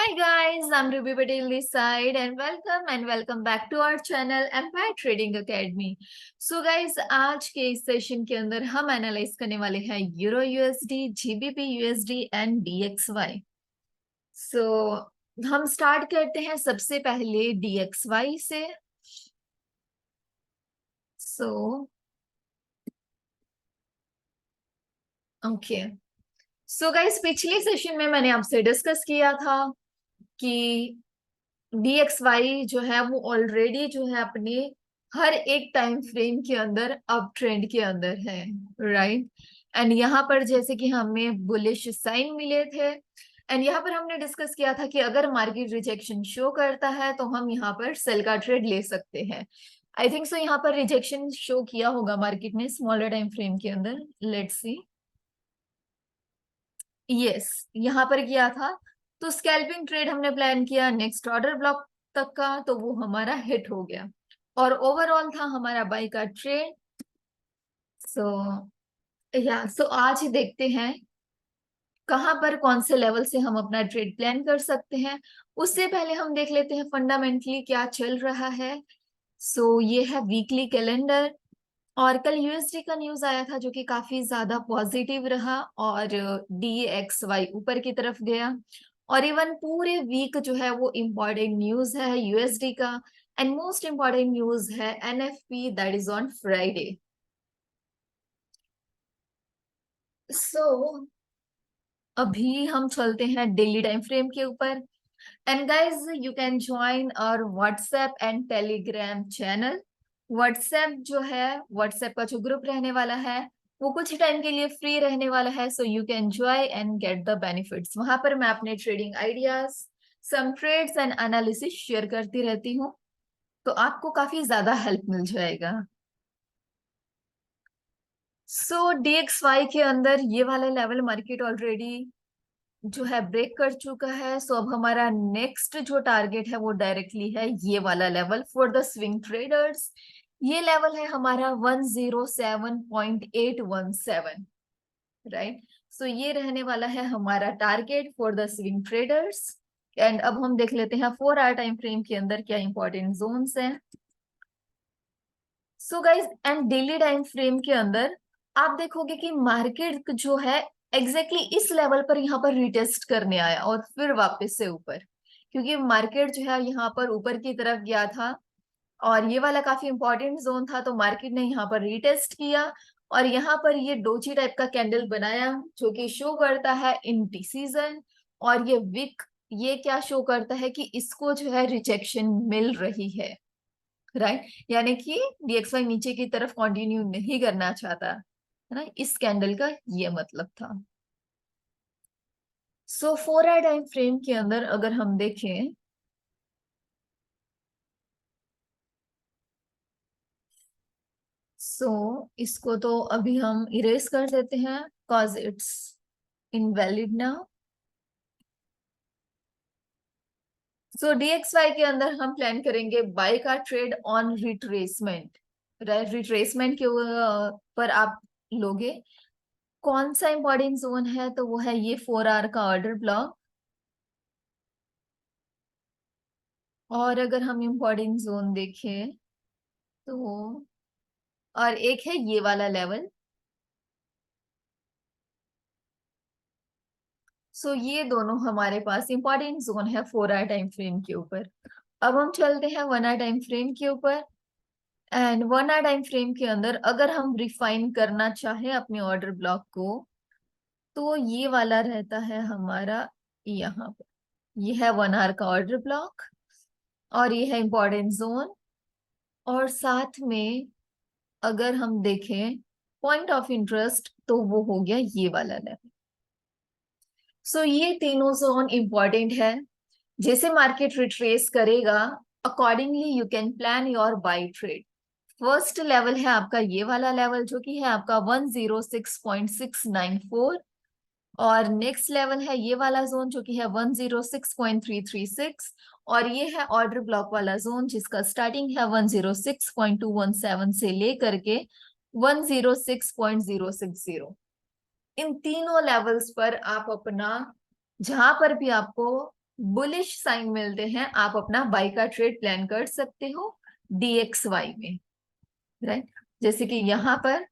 Hi guys, I'm Ruby Patel this side and welcome back to our channel Empire Trading Academy. So guys, आज के इस session के अंदर हम analyse करने वाले हैं euro USD, GBP USD and DXY. So हम स्टार्ट करते हैं सबसे पहले डीएक्सवाई से. सो ओके, सो गाइस पिछले सेशन में मैंने आपसे डिस्कस किया था कि DXY जो है वो ऑलरेडी जो है अपने हर एक टाइम फ्रेम के अंदर अप ट्रेंड के अंदर है, राइट. एंड यहाँ पर जैसे कि हमें बुलिश साइन मिले थे एंड यहाँ पर हमने डिस्कस किया था कि अगर मार्केट रिजेक्शन शो करता है तो हम यहाँ पर सेल का ट्रेड ले सकते हैं. आई थिंक सो यहाँ पर रिजेक्शन शो किया होगा मार्केट ने स्मॉलर टाइम फ्रेम के अंदर. Let's see. यस, यहाँ पर किया था. तो स्कैल्पिंग ट्रेड हमने प्लान किया नेक्स्ट ऑर्डर ब्लॉक तक का, तो वो हमारा हिट हो गया और ओवरऑल था हमारा बाई का ट्रेड. सो सो आज देखते हैं कहां पर कौन से लेवल से हम अपना ट्रेड प्लान कर सकते हैं. उससे पहले हम देख लेते हैं फंडामेंटली क्या चल रहा है. ये है वीकली कैलेंडर और कल यूएसडी का न्यूज आया था जो कि काफी ज्यादा पॉजिटिव रहा और DXY ऊपर की तरफ गया. और इवन पूरे वीक जो है वो इम्पोर्टेंट न्यूज है यूएसडी का. एंड मोस्ट इम्पोर्टेंट न्यूज है NFP that is on Friday. So अभी हम चलते हैं डेली टाइम फ्रेम के ऊपर. And guys you can join our WhatsApp and Telegram channel. WhatsApp जो है, व्हाट्सएप का जो ग्रुप रहने वाला है वो कुछ टाइम के लिए फ्री रहने वाला है. So you can join and get the benefits. वहां पर मैं अपने trading ideas, some trades and analysis share करती रहती हूँ, तो आपको काफी ज्यादा हेल्प मिल जाएगा. DXY के अंदर ये वाला लेवल मार्केट ऑलरेडी जो है ब्रेक कर चुका है. अब हमारा नेक्स्ट जो टारगेट है वो डायरेक्टली है ये वाला level for the swing traders. ये लेवल है हमारा 107.817, राइट. ये रहने वाला है हमारा target for the swing traders. And अब हम देख लेते हैं 4 आवर टाइम फ्रेम के अंदर क्या इंपॉर्टेंट जोन्स हैं. Guys and daily time frame के अंदर आप देखोगे कि मार्केट जो है इस लेवल पर यहाँ पर रिटेस्ट करने आया और फिर वापस से ऊपर, क्योंकि मार्केट जो है यहाँ पर ऊपर की तरफ गया था और ये वाला काफी इंपॉर्टेंट जोन था. तो मार्केट ने यहाँ पर रिटेस्ट किया और यहाँ पर ये डोजी टाइप का कैंडल बनाया जो कि शो करता है इंडिसीजन. और ये विक ये क्या शो करता है कि इसको जो है रिजेक्शन मिल रही है, राइट. यानी कि DXY नीचे की तरफ कंटिन्यू नहीं करना चाहता है ना, इस कैंडल का ये मतलब था. 4 आवर टाइम फ्रेम के अंदर अगर हम देखें इसको तो अभी हम इरेज कर देते हैं cause it's invalid now. DXY के अंदर हम प्लान करेंगे बाय का trade on retracement, right. Retracement के पर आप लोगे कौन सा इंपॉर्टेंट जोन है, तो वो है ये 4 आवर का ऑर्डर ब्लॉक. और अगर हम इंपॉर्टेंट जोन देखें तो और एक है ये वाला लेवल. ये दोनों हमारे पास इंपॉर्टेंट जोन है 4 आवर टाइम फ्रेम के ऊपर. अब हम चलते हैं 1 आवर टाइम फ्रेम के ऊपर. एंड 1 आवर टाइम फ्रेम के अंदर अगर हम रिफाइन करना चाहें अपने ऑर्डर ब्लॉक को, तो ये वाला रहता है हमारा यहाँ पर. ये है 1 आवर का ऑर्डर ब्लॉक और ये है इंपॉर्टेंट जोन. और साथ में अगर हम देखें पॉइंट ऑफ इंटरेस्ट तो वो हो गया ये वाला लेवल. ये तीनों जोन इंपॉर्टेंट है. जैसे मार्केट रिट्रेस करेगा accordingly you can plan your buy trade. First level है आपका ये वाला लेवल जो कि है आपका 106.694. और नेक्स्ट लेवल है ये वाला जोन जो कि है 106.336. और ये है ऑर्डर ब्लॉक वाला जोन जिसका स्टार्टिंग है 106.217 से लेकर के 106.060. इन तीनों लेवल्स पर आप अपना जहां पर भी आपको बुलिश साइन मिलते हैं, आप अपना बाई का ट्रेड प्लान कर सकते हो DXY में, राइट। जैसे कि यहाँ पर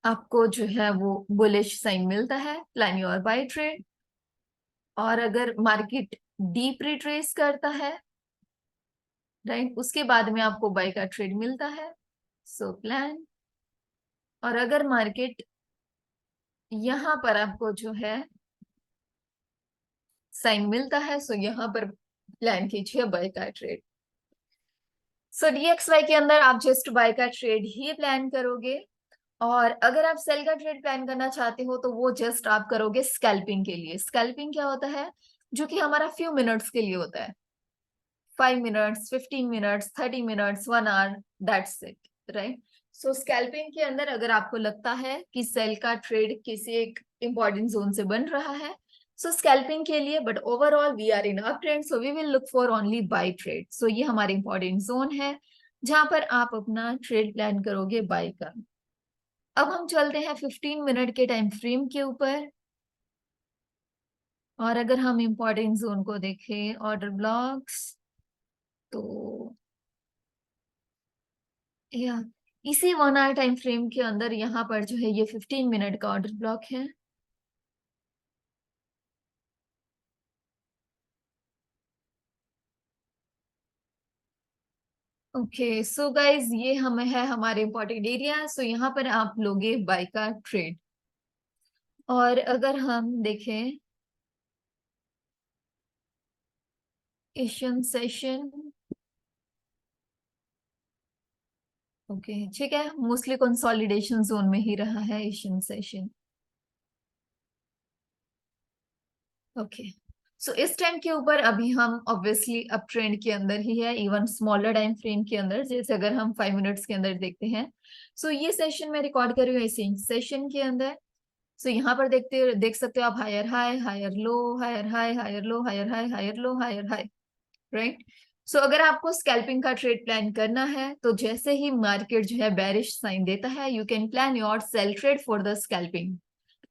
आपको जो है वो बुलिश साइन मिलता है, प्लान योर बाई ट्रेड। और अगर मार्केट डीप रिट्रेस करता है, राइट, उसके बाद में आपको बाई का ट्रेड मिलता है, सो प्लान। और अगर मार्केट यहाँ पर आपको जो है साइन मिलता है, सो यहाँ पर प्लान कीजिए बाय का ट्रेड। सो DXY के अंदर आप जस्ट बाय का ट्रेड ही प्लान करोगे। और अगर आप सेल का ट्रेड प्लान करना चाहते हो तो वो जस्ट आप करोगे स्कैल्पिंग के लिए। स्कैल्पिंग क्या होता है, जो कि हमारा फ्यू मिनट्स के लिए होता है, 5 minutes, 15 minutes, 30 minutes, 1 hour, that's it, right. So scalping के अंदर अगर आपको लगता है कि सेल का ट्रेड किसी एक इंपॉर्टेंट जोन से बन रहा है, सो स्कैल्पिंग के लिए, but overall we are in up trend, so we will look for only buy trade. So ये हमारे इंपॉर्टेंट जोन है जहां पर आप अपना ट्रेड प्लान करोगे बाय का। अब हम चलते हैं 15 मिनट के टाइम फ्रेम के ऊपर। और अगर हम इंपॉर्टेंट जोन को देखें, ऑर्डर ब्लॉक्स, तो या इसी 1 आवर टाइम फ्रेम के अंदर यहाँ पर जो है ये 15 मिनट का ऑर्डर ब्लॉक है। ओके, सो गाइज ये हमें है हमारे इंपॉर्टेंट एरिया। सो यहाँ पर आप लोगे बाय का ट्रेड। और अगर हम देखें एशियन सेशन, ओके ठीक है, मोस्टली कंसोलिडेशन जोन में ही रहा है एशियन सेशन। ओके, सो इस टाइम के ऊपर अभी हम ऑब्वियसली अप ट्रेंड के अंदर ही है, इवन स्मॉलर टाइम फ्रेम के अंदर। जैसे अगर हम 5 मिनट्स के अंदर देखते हैं, सो ये सेशन मैं रिकॉर्ड कर रही हूँ इसी सेशन के अंदर। सो यहाँ पर देख सकते हो आप, higher high, higher low, higher high, higher low, higher high, higher low, higher high, right. So अगर आपको स्कैल्पिंग का ट्रेड प्लान करना है तो जैसे ही मार्केट जो है बेरिश साइन देता है, you can plan your sell trade for the scalping.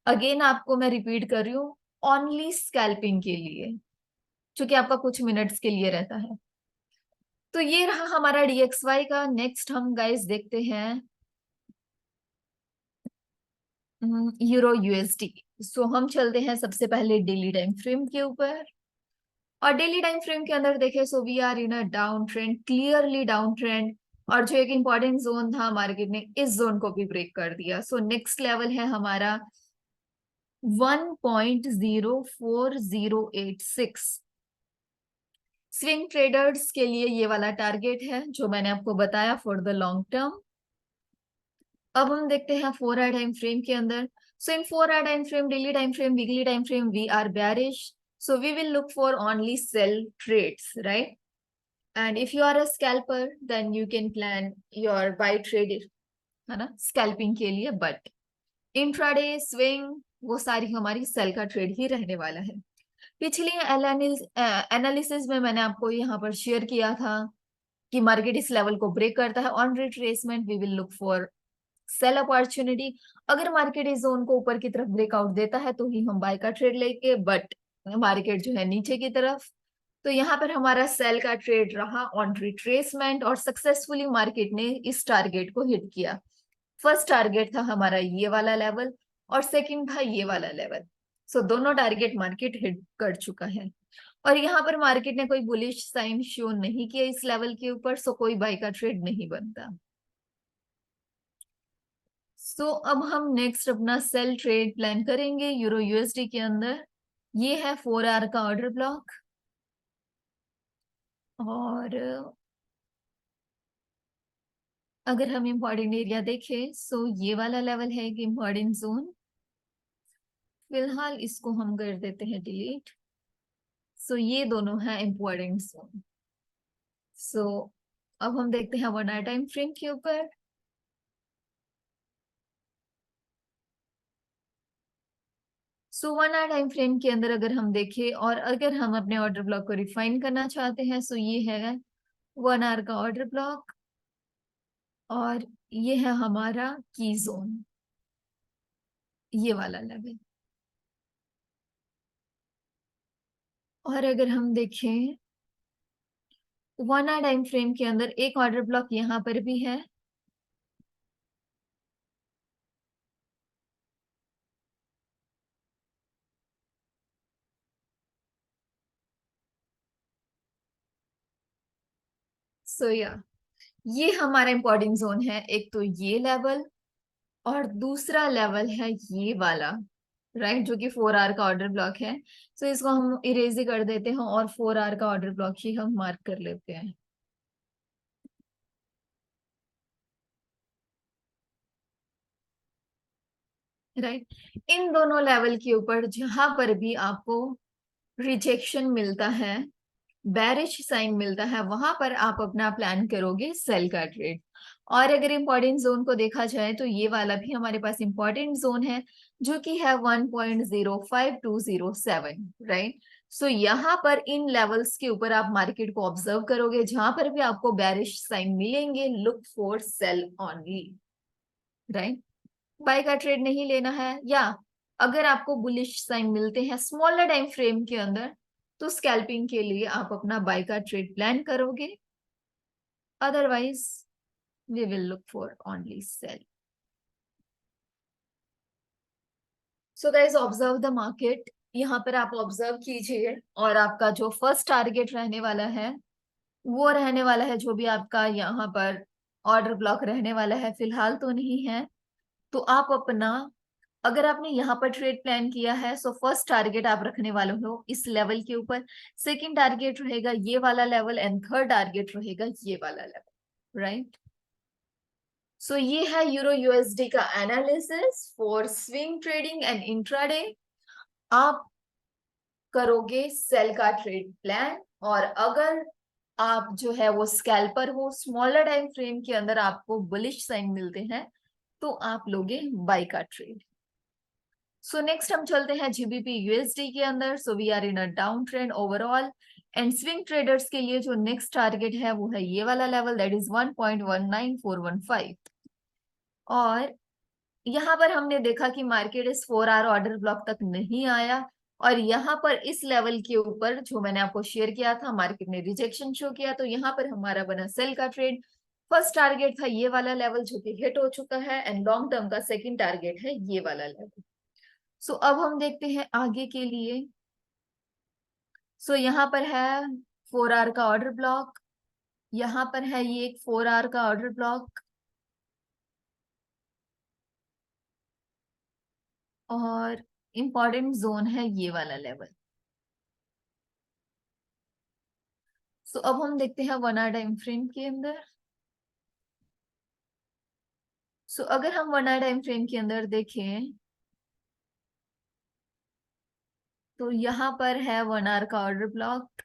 Again आपको मैं रिपीट कर रही हूँ, ओनली स्कैल्पिंग के लिए, क्योंकि आपका कुछ मिनट्स के लिए रहता है। तो ये रहा हमारा DXY का। नेक्स्ट हम गाइस देखते हैं यूरो USD। सो हम चलते हैं सबसे पहले डेली टाइम फ्रेम के ऊपर। और डेली टाइम फ्रेम के अंदर देखें, so we are in a down trend, clearly down trend. और जो एक इंपॉर्टेंट जोन था, मार्केट ने इस जोन को भी ब्रेक कर दिया। सो नेक्स्ट लेवल है हमारा 1.04086। स्विंग ट्रेडर्स के लिए ये वाला टारगेट है जो मैंने आपको बताया फॉर द लॉन्ग टर्म। अब हम देखते हैं 4 आवर टाइम फ्रेम के अंदर। So in 4 hour time frame, daily time frame, weekly time frame, we are bearish, so we will look for only sell trades, right? And if you are a scalper, then you can plan your buy trade, है ना, scalping के लिए। But intraday swing, वो सारी हमारी cell का trade ही रहने वाला है। पिछली एनालिसिस में मैंने आपको यहाँ पर शेयर किया था कि मार्केट इस लेवल को ब्रेक करता है, on retracement we will look for sell opportunity. अगर मार्केट इस जोन को ऊपर की तरफ ब्रेकआउट देता है तो ही हम बाय का ट्रेड लेंगे, बट मार्केट जो है नीचे की तरफ, तो यहाँ पर हमारा सेल का ट्रेड रहा ऑन रिट्रेसमेंट। और सक्सेसफुली मार्केट ने इस टारगेट को हिट किया। फर्स्ट टारगेट था हमारा ये वाला लेवल, और सेकंड था ये वाला लेवल। सो दोनों टारगेट मार्केट हिट कर चुका है। और यहाँ पर मार्केट ने कोई बुलिश साइन शो नहीं किया इस लेवल के ऊपर, सो कोई बाय का ट्रेड नहीं बनता। सो अब हम नेक्स्ट अपना सेल ट्रेड प्लान करेंगे यूरो USD के अंदर। ये है 4 आवर का ऑर्डर ब्लॉक। और अगर हम इम्पॉर्टेंट एरिया देखें, सो ये वाला लेवल है कि इम्पॉर्टेंट जोन। फिलहाल इसको हम कर देते हैं डिलीट। सो ये दोनों है इम्पॉर्टेंट जोन। सो अब हम देखते हैं 1 आवर टाइम फ्रेम के ऊपर। सो 1 आवर टाइम फ्रेम के अंदर अगर हम देखें, और अगर हम अपने ऑर्डर ब्लॉक को रिफाइन करना चाहते हैं, सो ये है 1 आवर का ऑर्डर ब्लॉक। और ये है हमारा की जोन, ये वाला लेवल। और अगर हम देखें 1 आवर टाइम फ्रेम के अंदर एक ऑर्डर ब्लॉक यहाँ पर भी है, सो ये हमारा इंपॉर्टेंट जोन है। एक तो ये लेवल और दूसरा लेवल है ये वाला, राइट, जो कि 4 आवर का ऑर्डर ब्लॉक है। सो इसको हम इरेज ही कर देते हैं और 4 आवर का ऑर्डर ब्लॉक ही हम मार्क कर लेते हैं। राइट, इन दोनों लेवल के ऊपर जहां पर भी आपको रिजेक्शन मिलता है, बेरिश साइन मिलता है, वहां पर आप अपना प्लान करोगे सेल का ट्रेड। और अगर इंपॉर्टेंट जोन को देखा जाए तो ये वाला भी हमारे पास इंपॉर्टेंट जोन है, जो कि है 1.05207, राइट। सो यहाँ पर इन लेवल्स के ऊपर आप मार्केट को ऑब्जर्व करोगे, जहां पर भी आपको बेरिश साइन मिलेंगे, look for sell only, right. Buy का ट्रेड नहीं लेना है, या अगर आपको बुलिश साइन मिलते हैं स्मॉलर टाइम फ्रेम के अंदर, तो स्कैल्पिंग के लिए आप अपना बाय का ट्रेड प्लान करोगे, otherwise we will look for only sell. So guys, observe the market. यहाँ पर आप ऑब्जर्व कीजिए, और आपका जो फर्स्ट टारगेट रहने वाला है वो रहने वाला है, जो भी आपका यहाँ पर ऑर्डर ब्लॉक रहने वाला है, फिलहाल तो नहीं है। तो आप अपना, अगर आपने यहाँ पर ट्रेड प्लान किया है, सो फर्स्ट टारगेट आप रखने वाले हो इस लेवल के ऊपर, सेकंड टारगेट रहेगा ये वाला लेवल, एंड थर्ड टारगेट रहेगा ये वाला लेवल, राइट। सो ये है यूरो यूएसडी का analysis for swing trading and intraday. आप करोगे सेल का ट्रेड प्लान, और अगर आप जो है वो स्कैल्पर हो, स्मॉलर टाइम फ्रेम के अंदर आपको बुलिश साइन मिलते हैं, तो आप लोगे बाय का ट्रेड। सो नेक्स्ट हम चलते हैं जीबीपी यूएसडी के अंदर। So we are in a down trend overall, and swing traders के लिए जो नेक्स्ट टारगेट है वो है ये वाला लेवल, दैट इज 1.19415। और यहाँ पर हमने देखा कि मार्केट इस 4 आवर ऑर्डर ब्लॉक तक नहीं आया, और यहाँ पर इस लेवल के ऊपर जो मैंने आपको शेयर किया था, मार्केट ने रिजेक्शन शो किया, तो यहाँ पर हमारा बना सेल का ट्रेड। फर्स्ट टारगेट था ये वाला लेवल, जो कि हिट हो चुका है, एंड लॉन्ग टर्म का सेकंड टारगेट है ये वाला लेवल। सो अब हम देखते हैं आगे के लिए। सो यहाँ पर है 4 आवर का ऑर्डर ब्लॉक, यहाँ पर है ये एक 4 आवर का ऑर्डर ब्लॉक, और इंपॉर्टेंट जोन है ये वाला लेवल। सो अब हम देखते हैं 1 आवर टाइम फ्रेम के अंदर। सो अगर हम 1 आवर टाइम फ्रेम के अंदर देखें, तो यहाँ पर है 1 आवर का ऑर्डर ब्लॉक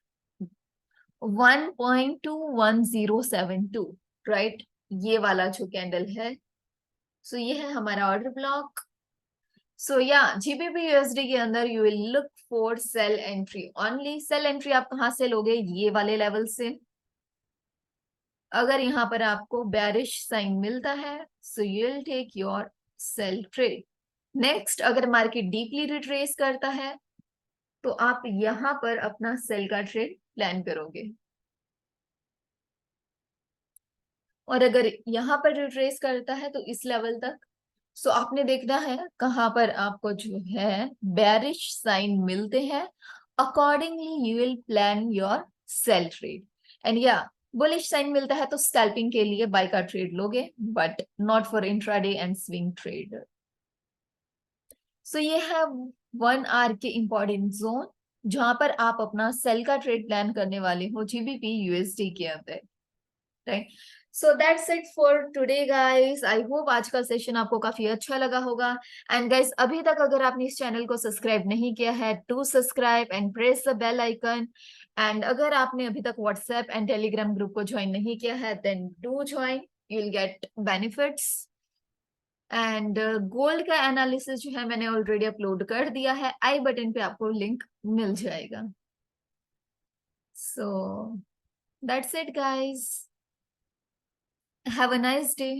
1.21072, राइट, ये वाला जो कैंडल है। सो ये है हमारा ऑर्डर ब्लॉक। सो या जीबीपी यूएसडी के अंदर you will look for sell entry only. Sell entry आप कहाँ से लोगे, ये वाले लेवल से। अगर यहाँ पर आपको बेरिश साइन मिलता है, so you will take your sell trade. Next, अगर मार्केट डीपली रिट्रेस करता है, तो आप यहाँ पर अपना सेल का ट्रेड प्लान करोगे। और अगर यहाँ पर रिट्रेस करता है तो इस लेवल तक, सो आपने देखना है कहाँ पर आपको जो है बेरिश साइन मिलते हैं, accordingly you will plan your sell trade. And या बुलिश साइन मिलता है तो स्कैल्पिंग के लिए बाय का ट्रेड लोगे, but not for intraday and swing trade. So ये है 1 आवर के इंपॉर्टेंट जोन, जहां पर आप अपना सेल का ट्रेड प्लान करने वाले हो जीबीपी यूएसडी के अंदर, right. So that's it for today guys. I hope आज का सेशन आपको काफी अच्छा लगा होगा। एंड गाइस, अभी तक अगर आपने इस चैनल को सब्सक्राइब नहीं किया है, to subscribe and press the bell icon. And अगर आपने अभी तक व्हाट्सएप एंड टेलीग्राम ग्रुप को ज्वाइन नहीं किया है, then do join, you will get benefits. And gold का एनालिसिस जो है मैंने ऑलरेडी अपलोड कर दिया है, आई बटन पे आपको लिंक मिल जाएगा। So that's it guys, have a nice day.